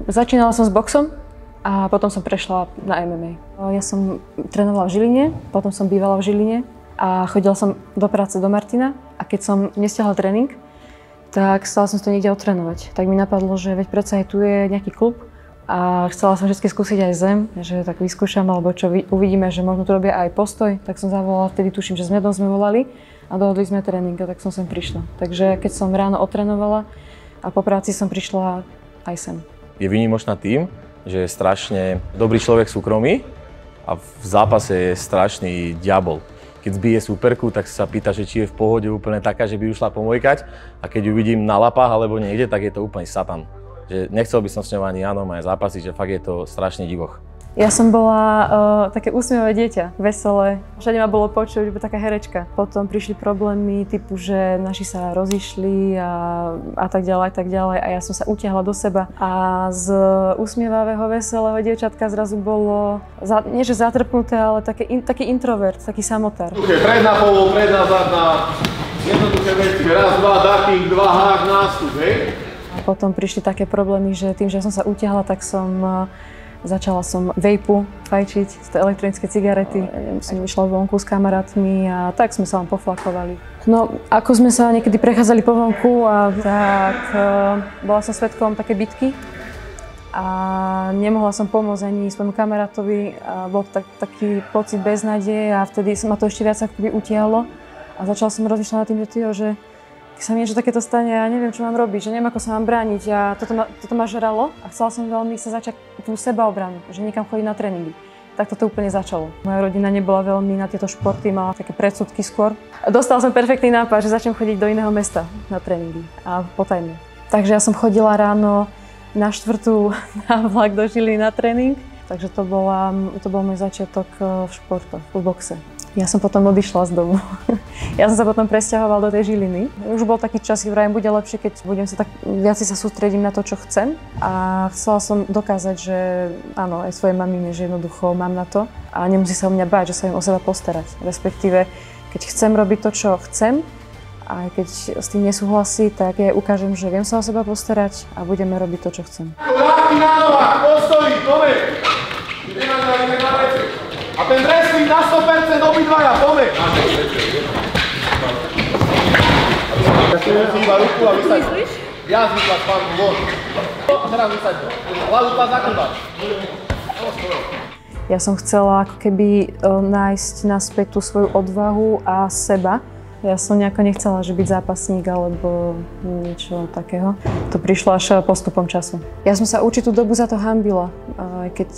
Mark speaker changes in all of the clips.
Speaker 1: Začínala som s boxom a potom som prešla na MMA. Ja som trénovala v Žiline, potom som bývala v Žiline a chodila som do práce do Martina a keď som nestiahla tréning, tak chcela som to niekde odtrénovať. Tak mi napadlo, že veď predsa aj tu je nejaký klub a chcela som vždy skúsiť aj zem, že tak vyskúšam alebo čo uvidíme, že možno tu robia aj postoj. Tak som zavolala, vtedy tuším, že s Medom sme volali a dohodli sme tréning a tak som sem prišla. Takže keď som ráno odtrénovala a po práci som prišla aj sem.
Speaker 2: Je výnimočná tým, že je strašne dobrý človek v súkromí a v zápase je strašný diabol. Keď zbije superku, tak sa pýta, že či je v pohode úplne taká, že by ju šla pomojkať a keď ju vidím na lapách alebo niekde, tak je to úplný satan. Že nechcel by som s ňou ani áno aj zápasiť, že fakt je to strašne divoch.
Speaker 1: Ja som bola také úsmievavé dieťa, veselé. Všade ma bolo počuť, že taká herečka. Potom prišli problémy typu, že naši sa rozišli a tak ďalej a ja som sa utiahla do seba. A z úsmievavého, veselého dievčatka zrazu bolo, nie že zatrpnuté, ale taký introvert, taký samotár.
Speaker 3: Pred na polo, pred na zad na jednoduché veci. Raz, dva, ducking, dva, hák, nástup, hej?
Speaker 1: A potom prišli také problémy, že tým, že som sa utiahla, tak začala som vejpu fajčiť, z tej elektronické cigarety. Som išla vonku s kamarátmi a tak sme sa vám poflakovali. No, ako sme sa niekedy prechádzali po vonku, tak bola som svedkom také bitky a nemohla som pomôcť ani svojmu kamarátovi. Bol taký pocit beznádeje a vtedy ma to ešte viac akoby utiahlo a začala som rozmýšľať nad tým, že keď sa mi niečo takéto stane, ja neviem, čo mám robiť, že neviem, ako sa mám brániť a toto ma žralo a chcela som veľmi sa začať tú sebaobranu, že niekam chodiť na tréningy. Tak toto úplne začalo. Moja rodina nebola veľmi na tieto športy, mala také predsudky skôr. Dostala som perfektný nápad, že začnem chodiť do iného mesta na tréningy a potajme. Takže ja som chodila ráno na 4:00 na vlak do Žiliny na tréning, takže to bol môj začiatok v športoch, v boxe. Ja som potom odišla z domu. Ja som sa potom presťahovala do tej Žiliny. Už bol taký čas, že vrajem, bude lepšie, keď budem sa tak viac sa sústredím na to, čo chcem. A chcela som dokázať, že áno, aj svojej mamine, že jednoducho mám na to. A nemusí sa o mňa báť, že sa im o seba postarať. Respektíve, keď chcem robiť to, čo chcem, a keď s tým nesúhlasí, tak ja ukážem, že viem sa o seba postarať a budeme robiť to, čo chcem.
Speaker 3: Láky na nohách, postojí, pome! A ten wrestling na 100% obidvaja, pome! Iba ruku a vysaď. Ja zvyklad pánku von. A teraz vysaď. Hlavu pás zaklbať.
Speaker 1: Ja som chcela ako keby nájsť naspäť tú svoju odvahu a seba. Ja som nejako nechcela, že byť zápasník alebo niečo takého. To prišlo až postupom času. Ja som sa určitú dobu za to hanbila. Keď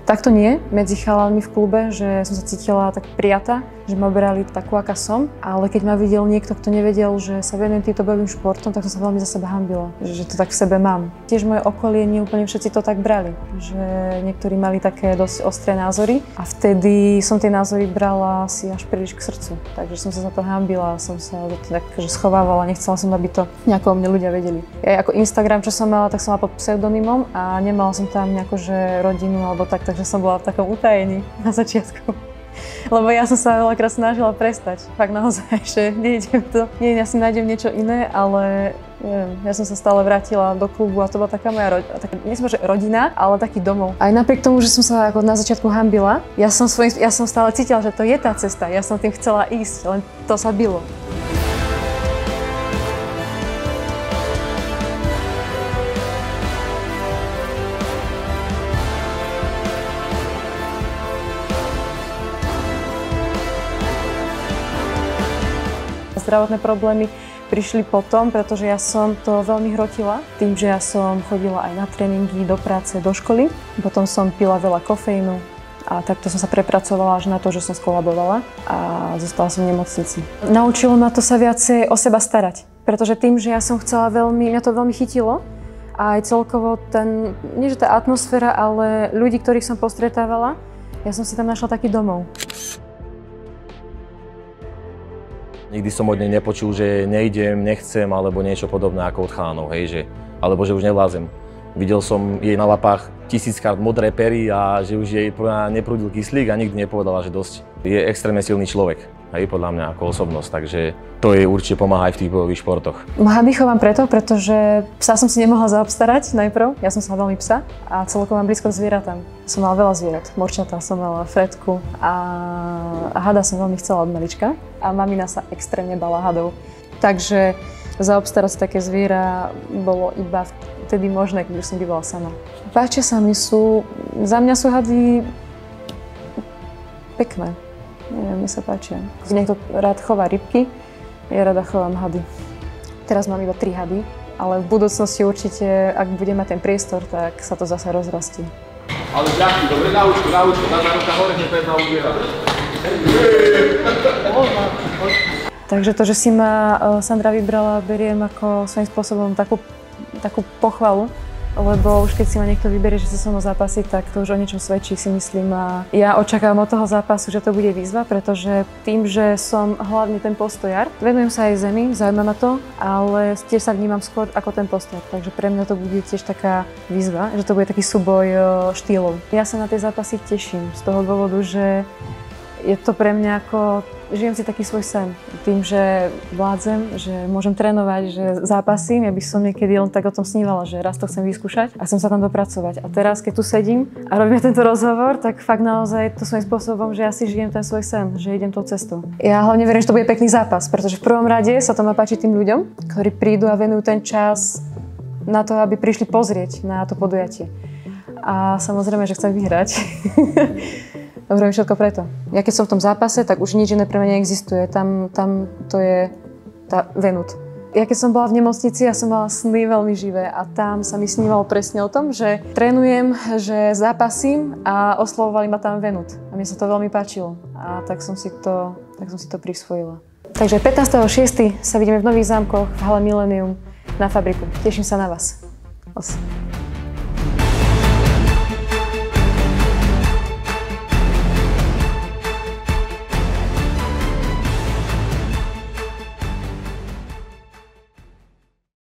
Speaker 1: takto nie, medzi chalánmi v klube, že som sa cítila tak prijatá, že ma brali takú, aká som. Ale keď ma videl niekto, kto nevedel, že sa venujem týmto bojovým športom, tak som sa veľmi za seba hanbila, že to tak v sebe mám. Tiež moje okolie, nie úplne všetci to tak brali. Že niektorí mali také dosť ostré názory a vtedy som tie názory brala si až príliš k srdcu. Takže som sa za to hanbila, som sa tak schovávala, nechcela som, aby to nejako o mne ľudia vedeli. Ja ako Instagram, čo som mala, tak som mala pod pseudonymom a nemala som tam nejakú rodinu alebo tak, takže som bola v takom utajení na začiatku. Lebo ja som sa veľakrát snažila prestať. Fakt naozaj, že nejdem to, ja si nájdem niečo iné, ale neviem, ja som sa stále vrátila do klubu a to bola taká moja rodina, ale taký domov. Aj napriek tomu, že som sa ako na začiatku hanbila, ja som stále cítila, že to je tá cesta, ja som tým chcela ísť, len to sa bilo. Zdravotné problémy prišli potom, pretože ja som to veľmi hrotila. Tým, že ja som chodila aj na tréningy, do práce, do školy. Potom som pila veľa kofeínu a takto som sa prepracovala až na to, že som skolabovala a zostala som v nemocnici. Naučilo ma to sa viacej o seba starať, pretože tým, že ja som chcela mňa to veľmi chytilo a aj celkovo nie že tá atmosféra, ale ľudí, ktorých som postretávala, ja som si tam našla taký domov.
Speaker 2: Nikdy som od nej nepočul, že nejdem, nechcem alebo niečo podobné ako od chalanov, hej, alebo že už nevlázem. Videl som jej na lapách 1000-krát modré pery a že už jej neprúdil kyslík a nikdy nepovedala, že dosť. Je extrémne silný človek. hej, podľa mňa ako osobnosť, takže to jej určite pomáha aj v tých bojových športoch.
Speaker 1: Hady chovám preto, pretože psa som si nemohla zaobstarať najprv. Ja som sa veľmi psa a celkovo mám blízko k zvieratám. Som mala veľa zvierat. Morčatá som mala, Fredku a hada som veľmi chcela od malička. A mamina sa extrémne bala hadov. Takže zaobstarať si také zviera bolo iba vtedy možné, keď už som bývala sama. Páčia sa mi za mňa sú hady pekné. Neviem, mne sa páčia. Keď niekto rád chová rybky, ja rada chovám hady. Teraz mám iba 3 hady, ale v budúcnosti určite, ak budem mať ten priestor, tak sa to zase rozrastie.
Speaker 3: Ale ľahký, dobre, na účku, dá na ruka hore, že to je na udiera.
Speaker 1: Takže to, že si ma Sandra vybrala, beriem ako svojím spôsobom takú pochvalu, lebo už keď si ma niekto vyberie, že sa so mnou zápasí, tak to už o niečom svedčí, si myslím. A ja očakávam od toho zápasu, že to bude výzva, pretože tým, že som hlavne ten postojar, venujem sa aj zemi, zaujíma ma to, ale tiež sa vnímam skôr ako ten postojar. Takže pre mňa to bude tiež taká výzva, že to bude taký súboj štýlov. Ja sa na tie zápasy teším z toho dôvodu, že je to pre mňa ako, žijem si taký svoj sen. Tým, že vládzem, že môžem trénovať, že zápasím, ja by som niekedy len tak o tom snívala, že raz to chcem vyskúšať a chcem sa tam dopracovať. A teraz, keď tu sedím a robíme tento rozhovor, tak fakt naozaj to svojím spôsobom, že ja si žijem ten svoj sen, že idem tou cestou. Ja hlavne verím, že to bude pekný zápas, pretože v prvom rade sa to má páčiť tým ľuďom, ktorí prídu a venujú ten čas na to, aby prišli pozrieť na to podujatie. A samozrejme, že chcem vyhrať. Dobre, všetko preto. Ja keď som v tom zápase, tak už nič iné pre mňa neexistuje. Tam to je tá venut. Ja keď som bola v nemocnici, ja som mala sny veľmi živé a tam sa mi snívalo presne o tom, že trénujem, že zápasím a oslovovali ma tam venut. A mne sa to veľmi páčilo. A tak som si to prisvojila. Takže 15.6. sa vidíme v Nových Zámkoch v hale Millennium na fabriku. Teším sa na vás.